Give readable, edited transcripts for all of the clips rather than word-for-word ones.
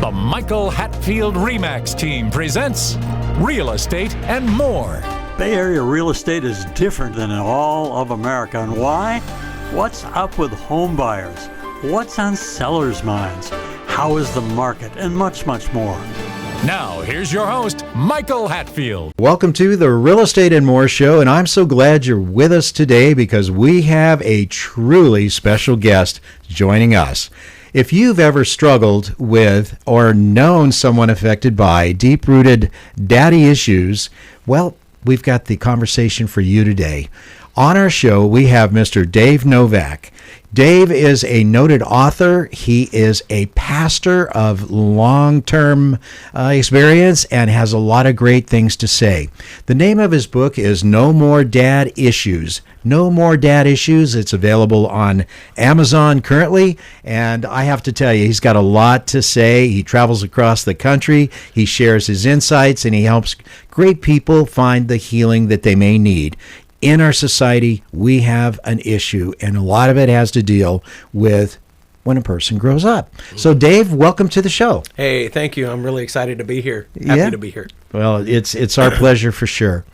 The Michael Hatfield RE team presents Real Estate and More. Bay Area real estate is different than in all of America. And why? What's up with home buyers? What's on sellers' minds? How is the market? And much, much more. Now, here's your host, Michael Hatfield. Welcome to the Real Estate and More show, and I'm so glad you're with us today because we have a truly special guest joining us. If you've ever struggled with or known someone affected by deep-rooted daddy issues, well, we've got the conversation for you today. On our show, we have Mr. Dave Novak. Dave is a noted author. He is a pastor of long-term experience and has a lot of great things to say. The name of his book is No More Dad Issues. No More Dad Issues. It's available on Amazon currently, and I have to tell you, he's got a lot to say. He travels across the country. He shares his insights, and he helps great people find the healing that they may need. In our society, we have an issue, and a lot of it has to deal with when a person grows up. So, Dave, welcome to the show. Hey, thank you. I'm really excited to be here. Happy to be here. Well, it's our pleasure for sure.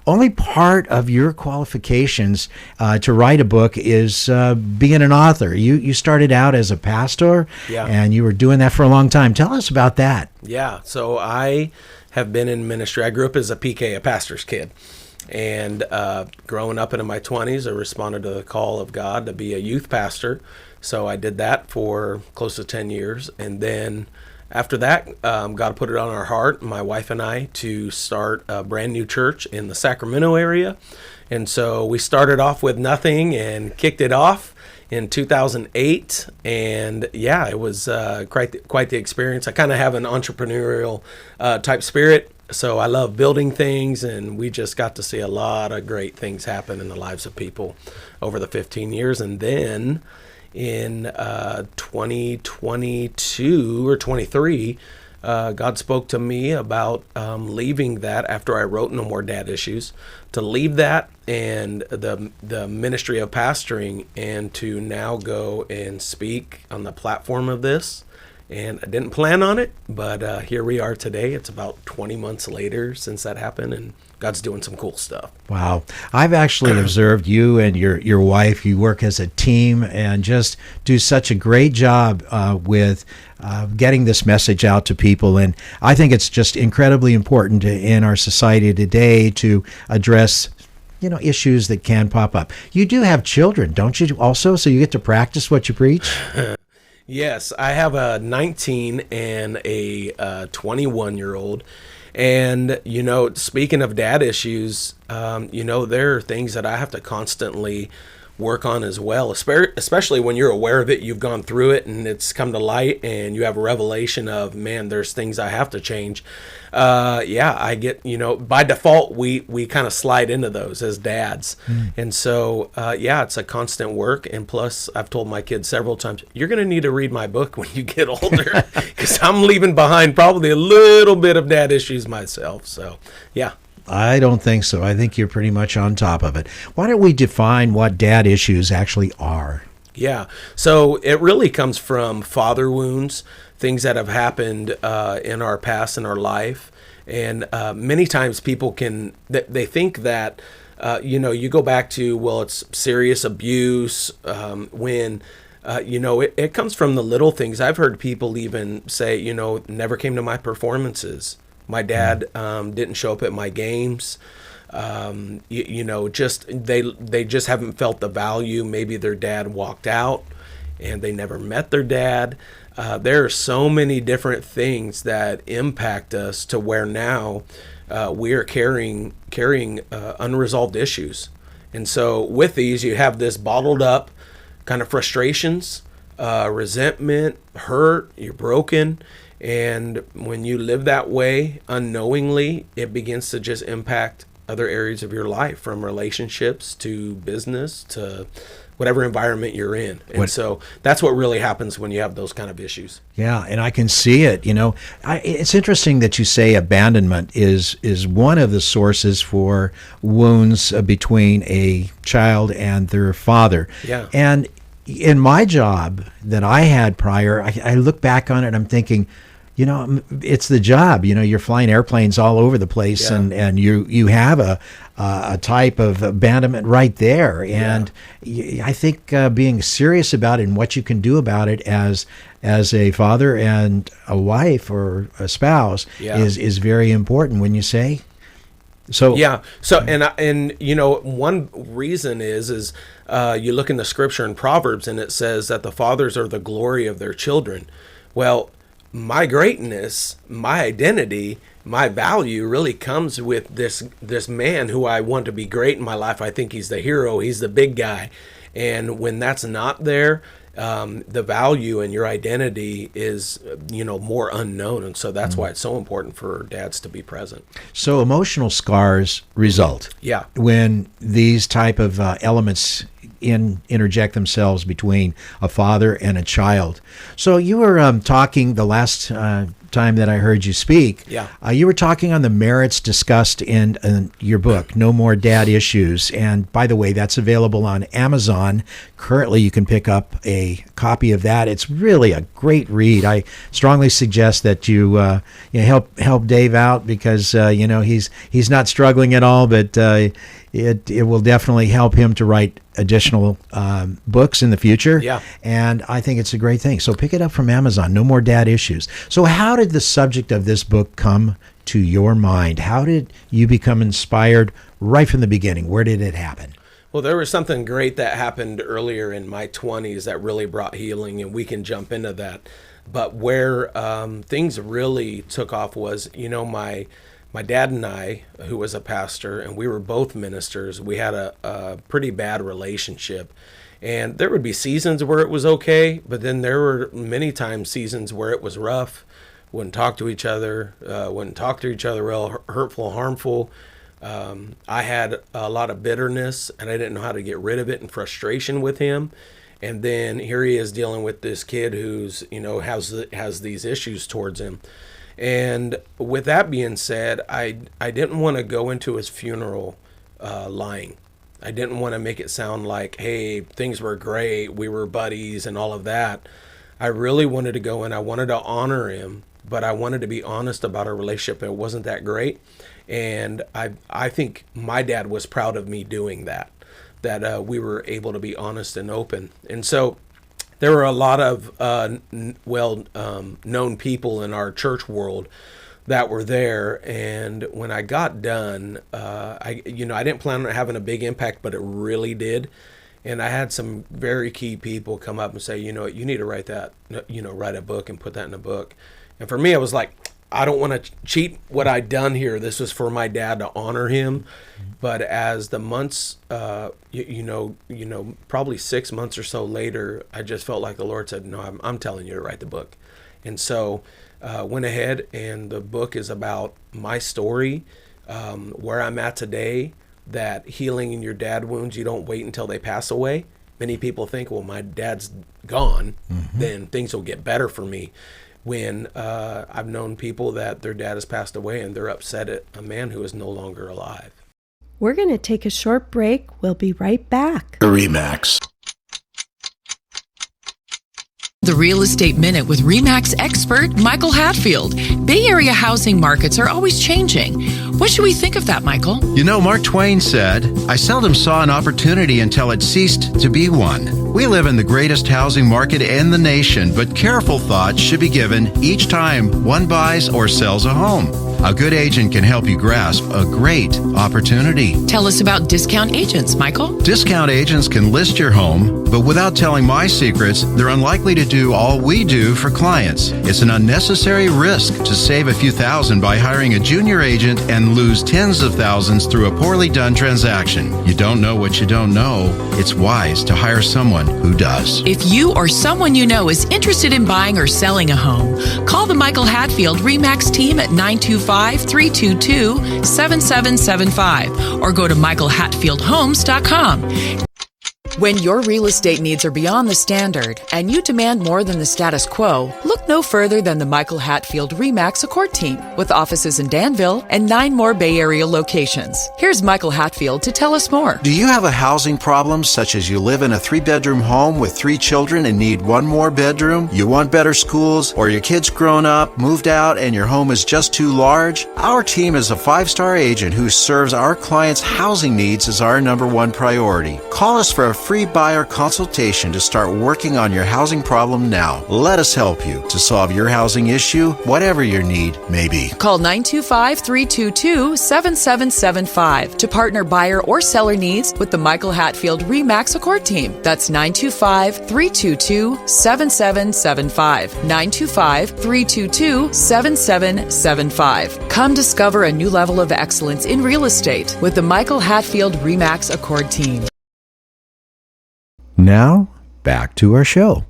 Only part of your qualifications to write a book is being an author. You started out as a pastor, and you were doing that for a long time. Tell us about that. Yeah, so I have been in ministry. I grew up as a PK, a pastor's kid. And growing up into my 20s, I responded to the call of God to be a youth pastor. So I did that for close to 10 years. And then after that, God put it on our heart, my wife and I, to start a brand new church in the Sacramento area. And so we started off with nothing and kicked it off in 2008. And yeah, it was quite the experience. I kind of have an entrepreneurial type spirit. So I love building things, and we just got to see a lot of great things happen in the lives of people over the 15 years. And then in 2022 or 23, God spoke to me about leaving that after I wrote No More Dad Issues, to leave that and the ministry of pastoring, and to now go and speak on the platform of this. And I didn't plan on it, but here we are today. It's about 20 months later since that happened, and God's doing some cool stuff. Wow. I've actually observed you and your wife. You work as a team and just do such a great job with getting this message out to people. And I think it's just incredibly important in our society today to address issues that can pop up. You do have children, don't you, also? So you get to practice what you preach? Yes, I have a 19 and a 21-year-old. And, speaking of dad issues, there are things that I have to constantly work on as well, especially when you're aware that you've gone through it and it's come to light and you have a revelation of, man, there's things I have to change. I get, by default, we kind of slide into those as dads. And so, it's a constant work. And plus, I've told my kids several times, you're going to need to read my book when you get older, because I'm leaving behind probably a little bit of dad issues myself. So, yeah. I don't think so. I think you're pretty much on top of it. Why don't we define what dad issues actually are? Yeah. So it really comes from father wounds, things that have happened in our past, in our life. And many times people they think that, you go back to, well, it's serious abuse when, it comes from the little things. I've heard people even say, never came to my performances. My dad didn't show up at my games. Just they just haven't felt the value. Maybe their dad walked out and they never met their dad. There are so many different things that impact us to where now we are carrying unresolved issues. And so with these, you have this bottled up kind of frustrations, resentment, hurt, you're broken. And when you live that way unknowingly, it begins to just impact other areas of your life, from relationships to business to whatever environment you're in. And so that's what really happens when you have those kind of issues. Yeah, and I can see it. It's interesting that you say abandonment is one of the sources for wounds between a child and their father. Yeah. And in my job that I had prior, I look back on it and I'm thinking, it's the job. You're flying airplanes all over the place, Yeah. and you have a type of abandonment right there. And I think being serious about it and what you can do about it as a father and a wife or a spouse is very important, wouldn't you say? So one reason is you look in the scripture in Proverbs, and it says that the fathers are the glory of their children. Well, my greatness, my identity, my value really comes with this man who I want to be great in my life. I think he's the hero. He's the big guy. And when that's not there, the value and your identity is, more unknown. And so that's why it's so important for dads to be present. So emotional scars result. Yeah. When these type of elements interject themselves between a father and a child. So you were talking the last time that I heard you speak. Yeah. You were talking on the merits discussed in your book, No More Dad Issues. And by the way, that's available on Amazon. Currently, you can pick up a copy of that. It's really a great read. I strongly suggest that you help Dave out because he's not struggling at all, but it will definitely help him to write additional books in the future. Yeah. And I think it's a great thing. So pick it up from Amazon, No More Dad Issues. So how did the subject of this book come to your mind? How did you become inspired right from the beginning? Where did it happen? Well, there was something great that happened earlier in my 20s that really brought healing, and we can jump into that. But where things really took off was, my dad and I, who was a pastor, and we were both ministers, we had a pretty bad relationship. And there would be seasons where it was okay, but then there were many times seasons where it was rough, wouldn't talk to each other real hurtful, harmful. I had a lot of bitterness, and I didn't know how to get rid of it, and frustration with him. And then here he is dealing with this kid who's, has these issues towards him. And with that being said, I didn't want to go into his funeral lying. I didn't want to make it sound like, hey, things were great, we were buddies and all of that. I really wanted to go and I wanted to honor him, but I wanted to be honest about our relationship. It wasn't that great. And I think my dad was proud of me doing that we were able to be honest and open. And so there were a lot of known people in our church world that were there. And when I got done, I didn't plan on having a big impact, but it really did. And I had some very key people come up and say, you need to write that, write a book and put that in a book. And for me, I was like, I don't want to cheat what I'd done here. This was for my dad to honor him. But as the months, probably 6 months or so later, I just felt like the Lord said, no, I'm telling you to write the book. And so went ahead, and the book is about my story, where I'm at today, that healing in your dad wounds, you don't wait until they pass away. Many people think, well, my dad's gone, then things will get better for me. When I've known people that their dad has passed away and they're upset at a man who is no longer alive. We're going to take a short break. We'll be right back. RE/MAX. The Real Estate Minute with RE/MAX expert Michael Hatfield. Bay Area housing markets are always changing. What should we think of that, Michael? Mark Twain said, "I seldom saw an opportunity until it ceased to be one." We live in the greatest housing market in the nation, but careful thought should be given each time one buys or sells a home. A good agent can help you grasp a great opportunity. Tell us about discount agents, Michael. Discount agents can list your home, but without telling my secrets, they're unlikely to do all we do for clients. It's an unnecessary risk to save a few thousand by hiring a junior agent and lose tens of thousands through a poorly done transaction. You don't know what you don't know. It's wise to hire someone who does. If you or someone you know is interested in buying or selling a home, call the Michael Hatfield RE/MAX team at 925-322-7775 or go to michaelhatfieldhomes.com. When your real estate needs are beyond the standard and you demand more than the status quo, look no further than the Michael Hatfield RE/MAX Accord team, with offices in Danville and 9 more Bay Area locations. Here's Michael Hatfield to tell us more. Do you have a housing problem, such as you live in a 3-bedroom home with 3 children and need 1 more bedroom? You want better schools, or your kids grown up, moved out, and your home is just too large? Our team is a 5-star agent who serves our clients' housing needs as our #1 priority. Call us for a free buyer consultation to start working on your housing problem now. Let us help you to solve your housing issue, whatever your need may be. Call 925-322-7775 to partner buyer or seller needs with the Michael Hatfield RE/MAX Accord team. That's 925-322-7775. 925-322-7775. Come discover a new level of excellence in real estate with the Michael Hatfield RE/MAX Accord team. Now, back to our show.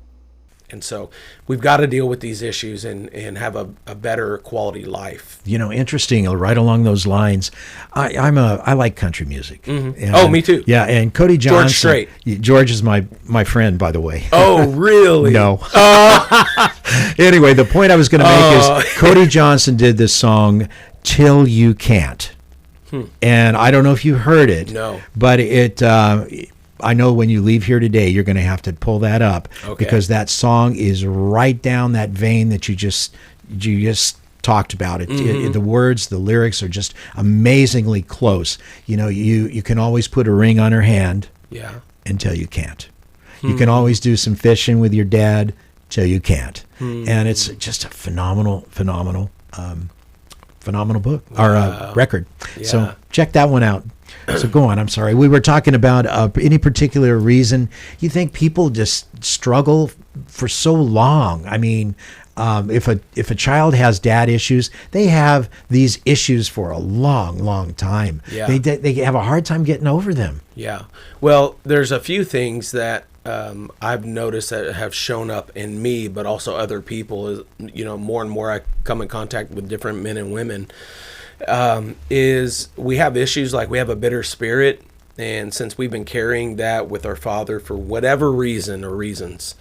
And so we've got to deal with these issues and have a better quality life. You know, interesting, right along those lines, I like country music. Mm-hmm. And, oh, me too. Yeah, and Cody Johnson. George Strait. George is my friend, by the way. Oh, really? No. Anyway, the point I was going to make is Cody Johnson did this song, Till You Can't. And I don't know if you heard it. No. But I know when you leave here today, you're going to have to pull that up, because that song is right down that vein that you just talked about. The words, the lyrics are just amazingly close. You know, you can always put a ring on her hand, until you can't. You can always do some fishing with your dad till you can't. And it's just a phenomenal book or record. Yeah. So check that one out. So go on. I'm sorry. We were talking about any particular reason you think people just struggle for so long. I mean, if a child has dad issues, they have these issues for a long time. Yeah. They have a hard time getting over them. Yeah. Well, there's a few things that I've noticed that have shown up in me, but also other people. You know, more and more I come in contact with different men and women. Is we have issues like we have a bitter spirit, and since we've been carrying that with our father for whatever reason or reasons,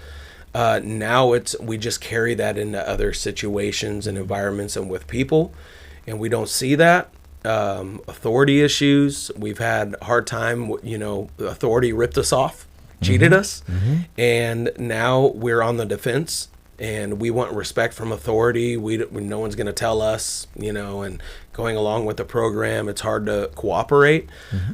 now we just carry that into other situations and environments and with people, and we don't see that. Authority issues, we've had a hard time, you know, authority ripped us off, cheated us, and now we're on the defense. And we want respect from authority. No one's going to tell us, you know, and going along with the program, it's hard to cooperate.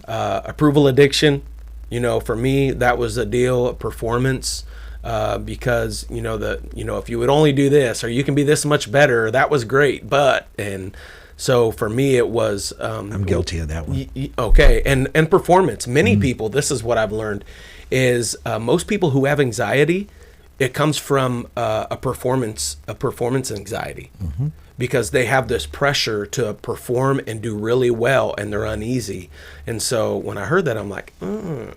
Approval addiction, you know, for me, that was a deal, performance, because, you know, if you would only do this, or you can be this much better, that was great. And so for me, it was... I'm guilty of that one. Okay. And performance. Many people, this is what I've learned, is most people who have anxiety, it comes from a performance anxiety, because they have this pressure to perform and do really well, and they're uneasy. And so when I heard that, I'm like, I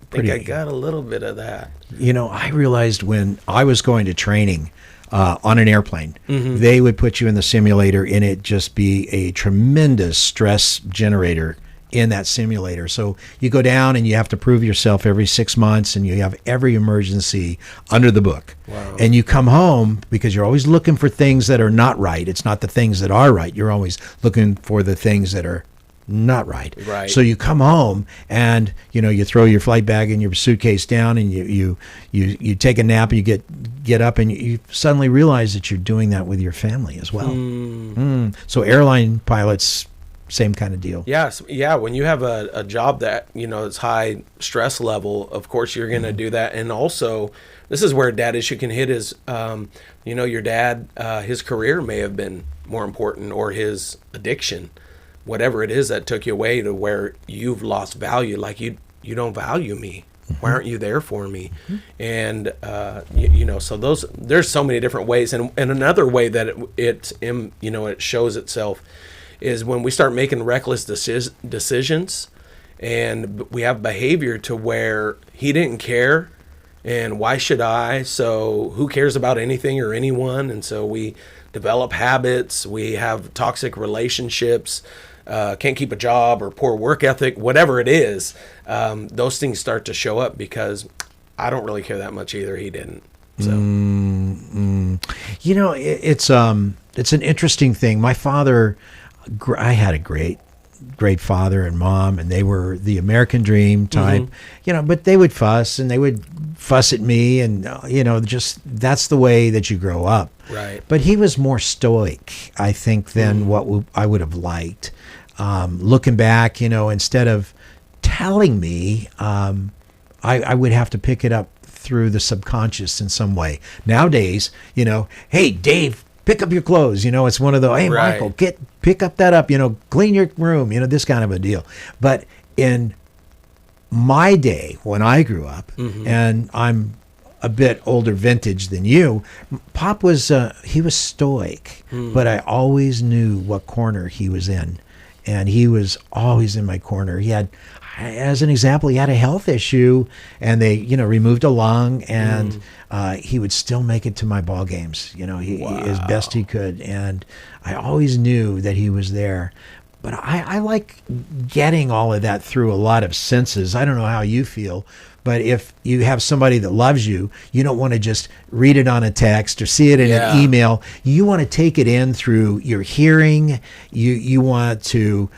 think I got a little bit of that. You know, I realized when I was going to training on an airplane, they would put you in the simulator, and it just be a tremendous stress generator in that simulator. So you go down and you have to prove yourself every 6 months, and you have every emergency under the book. Wow. And you come home because you're always looking for things that are not right. It's not the things that are right. You're always looking for the things that are not right. Right. So you come home and, you know, you throw your flight bag and your suitcase down, and you take a nap, and you get up, and you suddenly realize that you're doing that with your family as well. So airline pilots, same kind of deal. Yes. Yeah. When you have a job that, you know, it's high stress level, of course you're going to do that. And also, this is where dad issue can hit is, you know, your dad, his career may have been more important, or his addiction, whatever it is that took you away to where you've lost value. Like you don't value me. Why aren't you there for me? And, you know, so there's so many different ways. And another way that it shows itself is when we start making reckless decisions, and we have behavior to where he didn't care, and why should I? So who cares about anything or anyone? And so we develop habits, we have toxic relationships, can't keep a job or poor work ethic, whatever it is, those things start to show up because I don't really care that much either. He didn't. So, You know, it's an interesting thing. My father, I had a great father and mom, and they were the American dream type, you know, but they would fuss and they would fuss at me, and you know, just that's the way that you grow up. Right. But he was more stoic, I think, than what I would have liked. Looking back, you know, instead of telling me, I would have to pick it up through the subconscious in some way. Nowadays, you know, hey, Dave, pick up your clothes. You know, it's one of the, hey, Right. Michael, pick up that up, you know, clean your room, you know, this kind of a deal. But in my day, when I grew up, and I'm a bit older vintage than you, Pop was, he was stoic, but I always knew what corner he was in. And he was always in my corner. He had, as an example, he had a health issue, and they, you know, removed a lung, and he would still make it to my ball games, you know, he as best he could. And I always knew that he was there. But I like getting all of that through a lot of senses. I don't know how you feel, but if you have somebody that loves you, you don't want to just read it on a text or see it in an email. You want to take it in through your hearing. You want to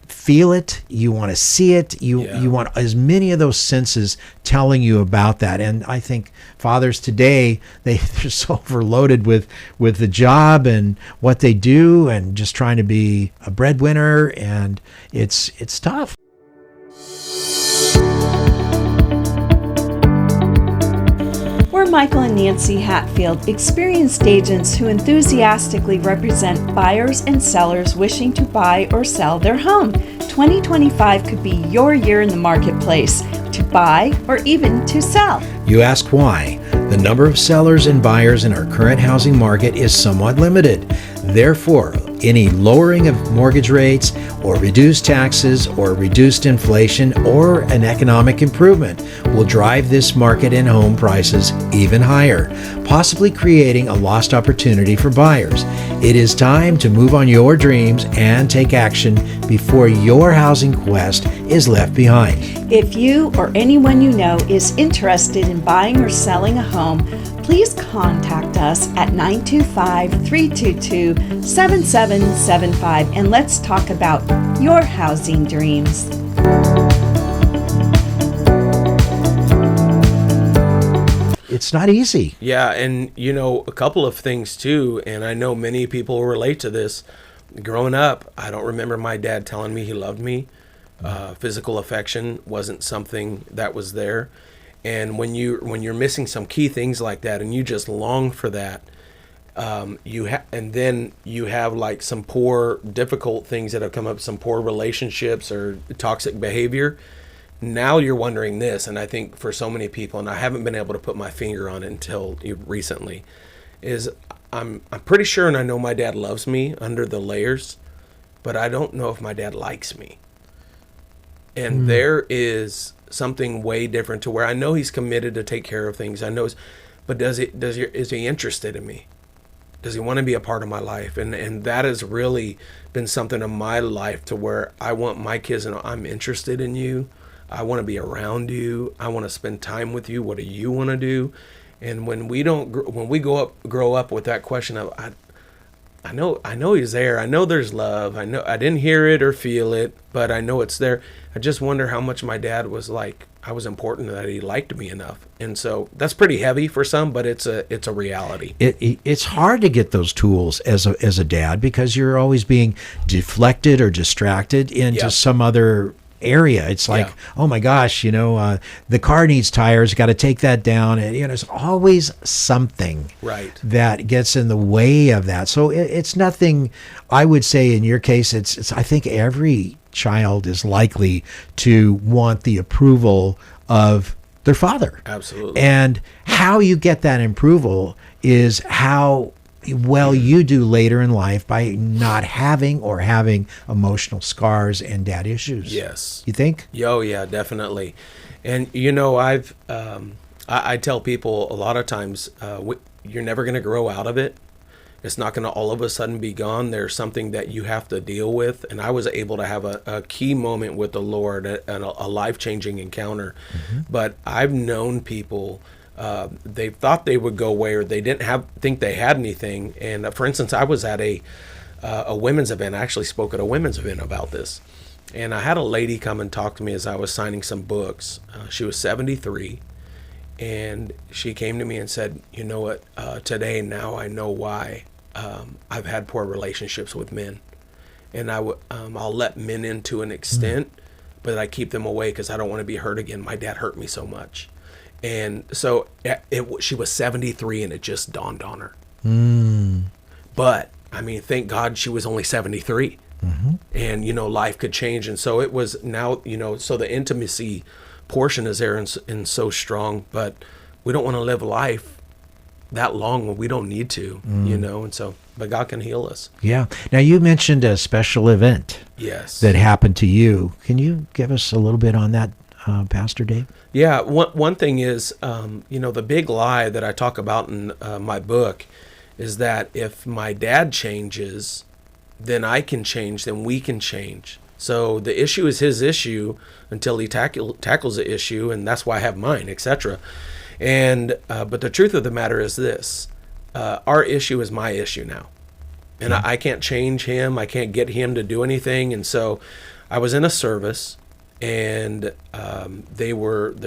feel it. You want to see it. You want as many of those senses telling you about that. And I think fathers today, they're so overloaded with the job and what they do and just trying to be a breadwinner, and it's tough. We're Michael and Nancy Hatfield, experienced agents who enthusiastically represent buyers and sellers wishing to buy or sell their home. 2025 could be your year in the marketplace to buy or even to sell. You ask why? The number of sellers and buyers in our current housing market is somewhat limited. Therefore, any lowering of mortgage rates or reduced taxes or reduced inflation or an economic improvement will drive this market and home prices even higher, possibly creating a lost opportunity for buyers. It is time to move on your dreams and take action before your housing quest is left behind. If you or anyone you know is interested in buying or selling a home, please contact us at 925-322-7775 and let's talk about your housing dreams. It's not easy. Yeah, and you know, a couple of things too, and I know many people relate to this. Growing up, I don't remember my dad telling me he loved me. Physical affection wasn't something that was there. And when you're missing some key things like that, and you just long for that, and then you have like some poor, difficult things that have come up, some poor relationships or toxic behavior. Now you're wondering this, and I think for so many people, and I haven't been able to put my finger on it until recently, is I'm pretty sure, and I know my dad loves me under the layers, but I don't know if my dad likes me. And there is something way different to where I know he's committed to take care of things. I know, but is he interested in me? Does he want to be a part of my life? And that has really been something in my life to where I want my kids to know I'm interested in you. I want to be around you. I want to spend time with you. What do you want to do? And when we grow up with that question of, I know he's there. I know there's love. I know I didn't hear it or feel it, but I know it's there. I just wonder how much my dad was like, I was important, that he liked me enough. And so that's pretty heavy for some, but it's a reality. It's hard to get those tools as a dad because you're always being deflected or distracted into some other area. It's like, oh my gosh, the car needs tires, got to take that down. And there's always something that gets in the way of that. So it's nothing, I would say in your case, it's I think every child is likely to want the approval of their father. Absolutely. And how you get that approval is how well you do later in life by not having or having emotional scars and dad issues. Yes. You think? Oh yeah, definitely. And I tell people a lot of times, you're never going to grow out of it. It's not going to all of a sudden be gone. There's something that you have to deal with. And I was able to have a key moment with the Lord, and a life-changing encounter. But I've known people, they thought they would go away, or they didn't think they had anything. And for instance, I was at a women's event. I actually spoke at a women's event about this. And I had a lady come and talk to me as I was signing some books. She was 73. And she came to me and said, you know what, today now I know why I've had poor relationships with men. And I'll let men in to an extent, but I keep them away because I don't want to be hurt again. My dad hurt me so much. And so she was 73, and it just dawned on her. But, I mean, thank God she was only 73. And, you know, life could change. And so it was now, you know, so the intimacy portion is there and so strong, but we don't want to live life that long when we don't need to, you know, and so, but God can heal us. Yeah. Now, you mentioned a special event that happened to you. Can you give us a little bit on that, Pastor Dave? Yeah. One thing is, you know, the big lie that I talk about in my book is that if my dad changes, then I can change, then we can change. So the issue is his issue until he tackles the issue, and that's why I have mine, etc. And but the truth of the matter is this: our issue is my issue now, and I can't change him. I can't get him to do anything. And so, I was in a service, and there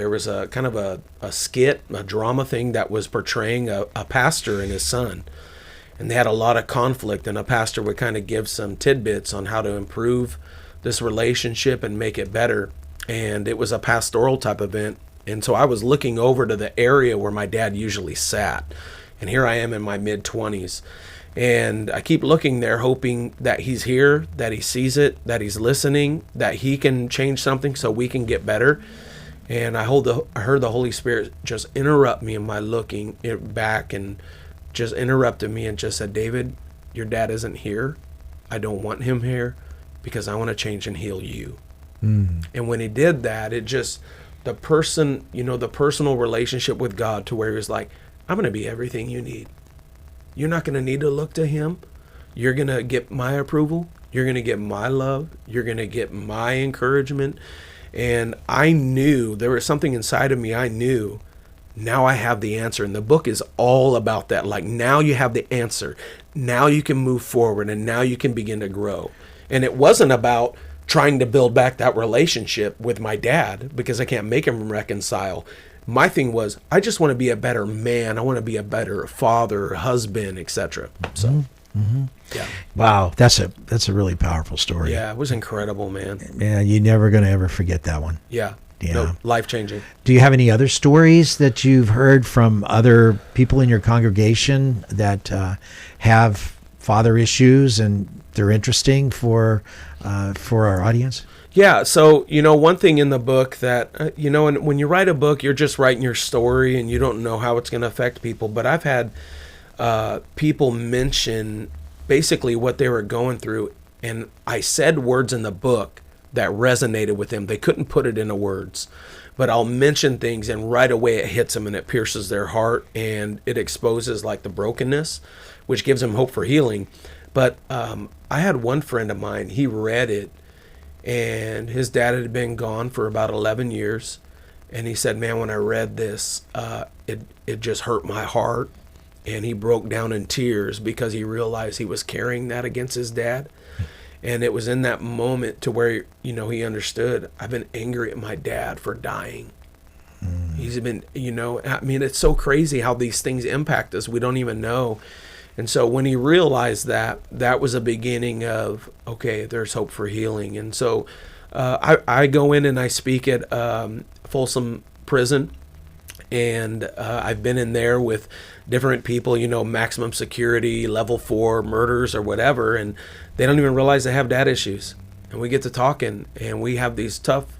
was a kind of a skit, a drama thing that was portraying a pastor and his son, and they had a lot of conflict. And a pastor would kind of give some tidbits on how to improve this relationship and make it better. And it was a pastoral type event. And so I was looking over to the area where my dad usually sat. And here I am in my mid-20s. And I keep looking there, hoping that he's here, that he sees it, that he's listening, that he can change something so we can get better. And I heard the Holy Spirit just interrupt me in my looking back, and just interrupted me and just said, David, your dad isn't here. I don't want him here, because I want to change and heal you. And when he did that, it just, the personal relationship with God, to where he was like, I'm going to be everything you need. You're not going to need to look to him. You're going to get my approval. You're going to get my love. You're going to get my encouragement. And I knew there was something inside of me. I knew now I have the answer. And the book is all about that. Like, now you have the answer. Now you can move forward, and now you can begin to grow. And it wasn't about trying to build back that relationship with my dad, because I can't make him reconcile. My thing was, I just want to be a better man. I want to be a better father, husband, etc. So, yeah. Wow, that's a really powerful story. Yeah, it was incredible, man. Yeah, you're never going to ever forget that one. Yeah. Yeah. No, life-changing. Do you have any other stories that you've heard from other people in your congregation that have father issues, and they're interesting for our audience? Yeah, so, you know, one thing in the book that, you know, and when you write a book, you're just writing your story and you don't know how it's going to affect people. But I've had people mention basically what they were going through, and I said words in the book that resonated with them. They couldn't put it into words, but I'll mention things, and right away it hits them and it pierces their heart, and it exposes like the brokenness, which gives them hope for healing. But I had one friend of mine, he read it, and his dad had been gone for about 11 years. And he said, man, when I read this, it just hurt my heart. And he broke down in tears because he realized he was carrying that against his dad. And it was in that moment to where, you know, he understood, I've been angry at my dad for dying. He's been, you know, I mean, it's so crazy how these things impact us. We don't even know. And so when he realized that, that was a beginning of, okay, there's hope for healing. And so I go in and I speak at Folsom Prison, and I've been in there with different people, you know, maximum security, level 4 murders or whatever, and they don't even realize they have dad issues. And we get to talking, and we have these tough,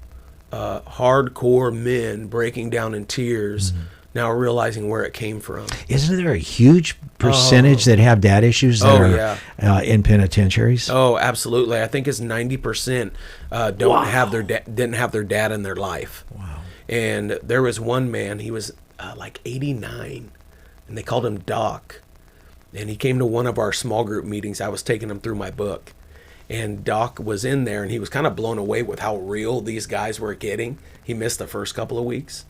hardcore men breaking down in tears, now realizing where it came from. Isn't there a huge percentage that have dad issues that are in penitentiaries? Oh, absolutely. I think it's 90% don't have their didn't have their dad in their life. Wow. And there was one man, he was like 89, and they called him Doc. And he came to one of our small group meetings. I was taking him through my book. And Doc was in there, and he was kind of blown away with how real these guys were getting. He missed the first couple of weeks.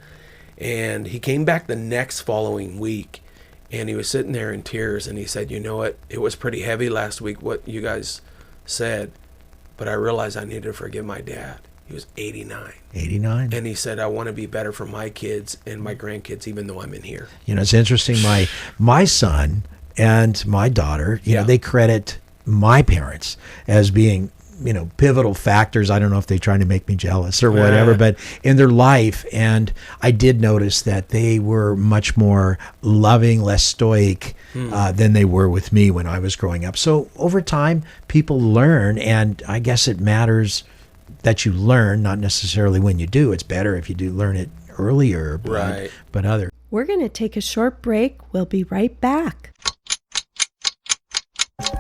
And he came back the next following week, and he was sitting there in tears, and he said, you know what, it was pretty heavy last week what you guys said, but I realized I needed to forgive my dad. He was 89. 89. And he said, I want to be better for my kids and my grandkids, even though I'm in here. You know, it's interesting. My son and my daughter, you know, they credit my parents as being, you know, pivotal factors. I don't know if they're trying to make me jealous or whatever, but in their life. And I did notice that they were much more loving, less stoic than they were with me when I was growing up. So over time, people learn, and I guess it matters that you learn, not necessarily when you do. It's better if you do learn it earlier, but other. We're going to take a short break. We'll be right back.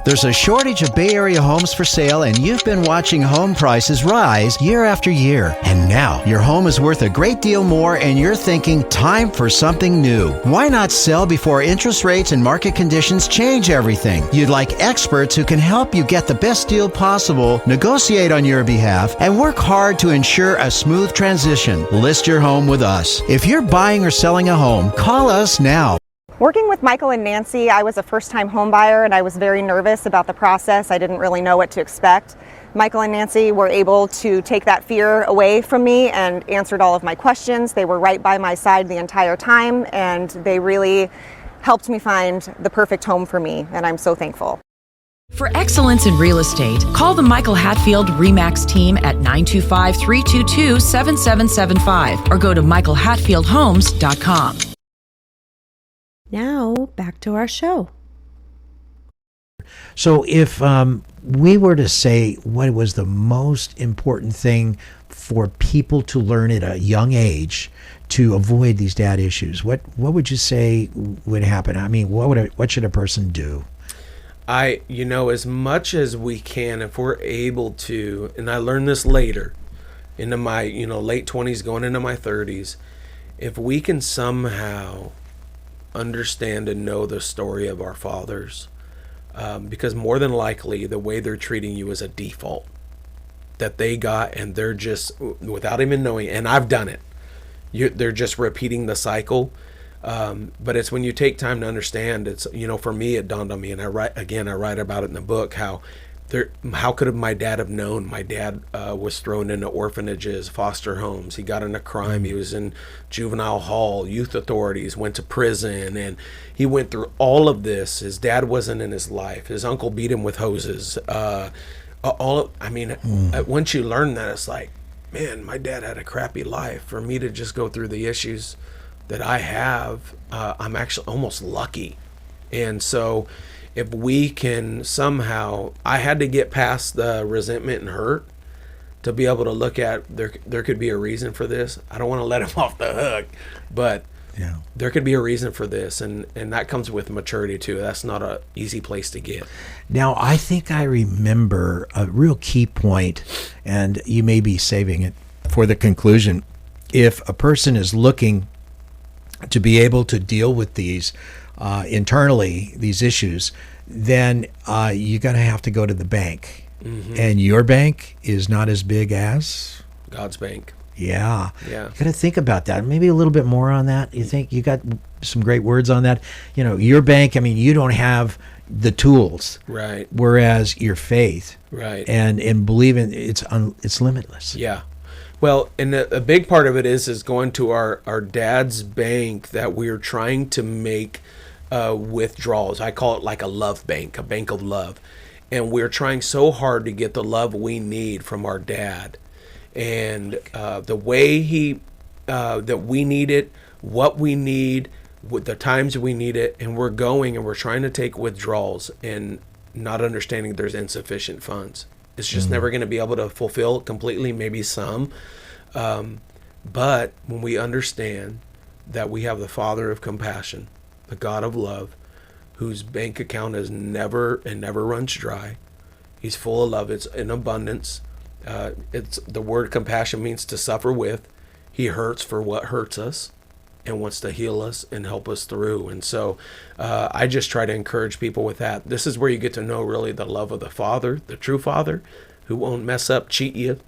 There's a shortage of Bay Area homes for sale, and you've been watching home prices rise year after year. And now your home is worth a great deal more, and you're thinking, time for something new. Why not sell before interest rates and market conditions change everything? You'd like experts who can help you get the best deal possible, negotiate on your behalf, and work hard to ensure a smooth transition. List your home with us. If you're buying or selling a home, call us now. Working with Michael and Nancy, I was a first-time home buyer, and I was very nervous about the process. I didn't really know what to expect. Michael and Nancy were able to take that fear away from me and answered all of my questions. They were right by my side the entire time, and they really helped me find the perfect home for me, and I'm so thankful. For excellence in real estate, call the Michael Hatfield RE/MAX team at 925-322-7775 or go to michaelhatfieldhomes.com. Now, back to our show. So if we were to say what was the most important thing for people to learn at a young age to avoid these dad issues, what would you say would happen? I mean, what should a person do? As much as we can, if we're able to, and I learned this later, into my, late 20s, going into my 30s, if we can somehow understand and know the story of our fathers, because more than likely the way they're treating you is a default that they got, and they're just, without even knowing, and I've done it, they're just repeating the cycle. But it's when you take time to understand, it's, for me, it dawned on me, and I write about it in the book, how could my dad have known? My dad was thrown into orphanages, foster homes. He got into crime. He was in juvenile hall, youth authorities, went to prison, and he went through all of this. His dad wasn't in his life. His uncle beat him with hoses. Once you learn that, it's like, man, my dad had a crappy life. For me to just go through the issues that I have, I'm actually almost lucky. And so if we can somehow, I had to get past the resentment and hurt to be able to look at, there could be a reason for this. I don't want to let him off the hook, but there could be a reason for this, and that comes with maturity too. That's not an easy place to get. Now, I think I remember a real key point, and you may be saving it for the conclusion. If a person is looking to be able to deal with these internally, these issues, then you're going to have to go to the bank. Mm-hmm. And your bank is not as big as God's bank. Yeah. You got to think about that. Maybe a little bit more on that. You think you got some great words on that? Your bank, you don't have the tools. Right. Whereas your faith. Right. And believing it's limitless. Yeah. Well, and a big part of it is going to our dad's bank that we're trying to make withdrawals. I call it like a love bank, a bank of love. And we're trying so hard to get the love we need from our dad. And the way that we need it, what we need, with the times we need it, and we're going and we're trying to take withdrawals and not understanding there's insufficient funds. It's just never going to be able to fulfill completely, maybe some. But when we understand that we have the Father of compassion, the God of love, whose bank account is never runs dry. He's full of love. It's in abundance. It's the word compassion means to suffer with. He hurts for what hurts us. and wants to heal us and help us through. And so I just try to encourage people with that. This is where you get to know really the love of the Father, the true Father, who won't mess up, cheat you,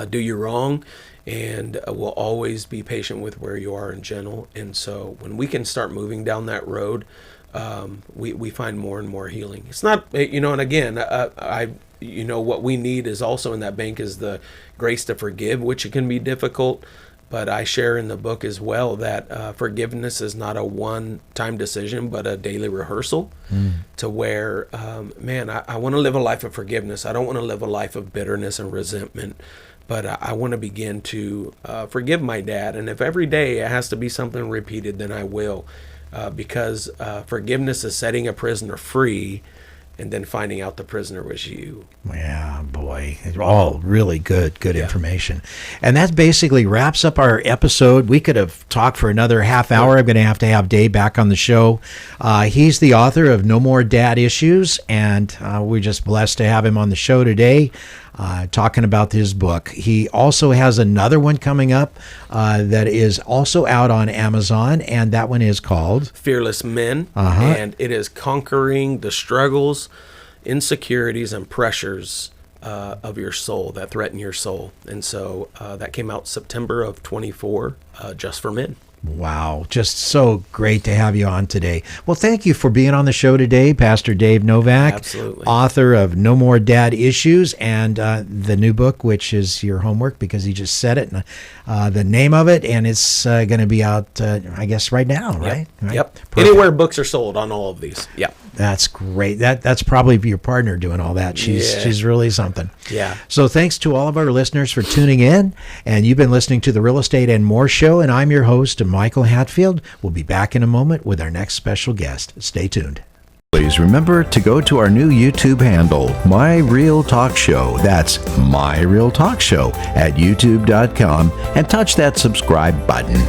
do you wrong, and will always be patient with where you are and gentle. And so when we can start moving down that road, we find more and more healing. It's not, and again, what we need is also in that bank is the grace to forgive, which it can be difficult. But I share in the book as well that forgiveness is not a one-time decision, but a daily rehearsal to where, I want to live a life of forgiveness. I don't want to live a life of bitterness and resentment, but I want to begin to forgive my dad. And if every day it has to be something repeated, then I will, because forgiveness is setting a prisoner free and then finding out the prisoner was you. Yeah, boy. It's all really good information. And that basically wraps up our episode. We could have talked for another half hour. I'm going to have Dave back on the show. He's the author of No More Dad Issues, and we're just blessed to have him on the show today talking about his book. He also has another one coming up that is also out on Amazon, and that one is called Fearless Men, and it is conquering the struggles, insecurities, and pressures of your soul that threaten your soul. And so that came out September of 24, just for men. Wow, just so great to have you on today. Well, thank you for being on the show today, Pastor Dave Novak. Absolutely. Author of No More Dad Issues, and the new book, which is your homework because he just said it, and the name of it, and it's going to be out, I guess, right now, right? Yep. Anywhere books are sold on all of these. Yep. That's great. That's probably your partner doing all that. She's really something. Yeah. So thanks to all of our listeners for tuning in, and you've been listening to the Real Estate and More Show, and I'm your host, Michael Hatfield. We'll be back in a moment with our next special guest. Stay tuned. Please remember to go to our new YouTube handle, My Real Talk Show. That's My Real Talk Show at youtube.com, and touch that subscribe button.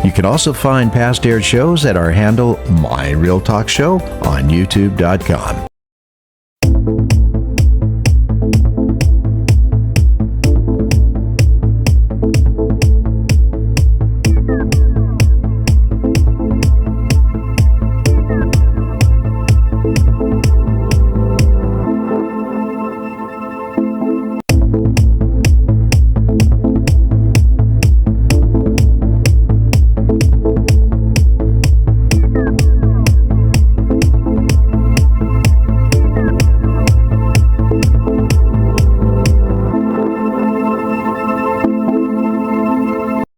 You can also find past aired shows at our handle, My Real Talk Show, on youtube.com.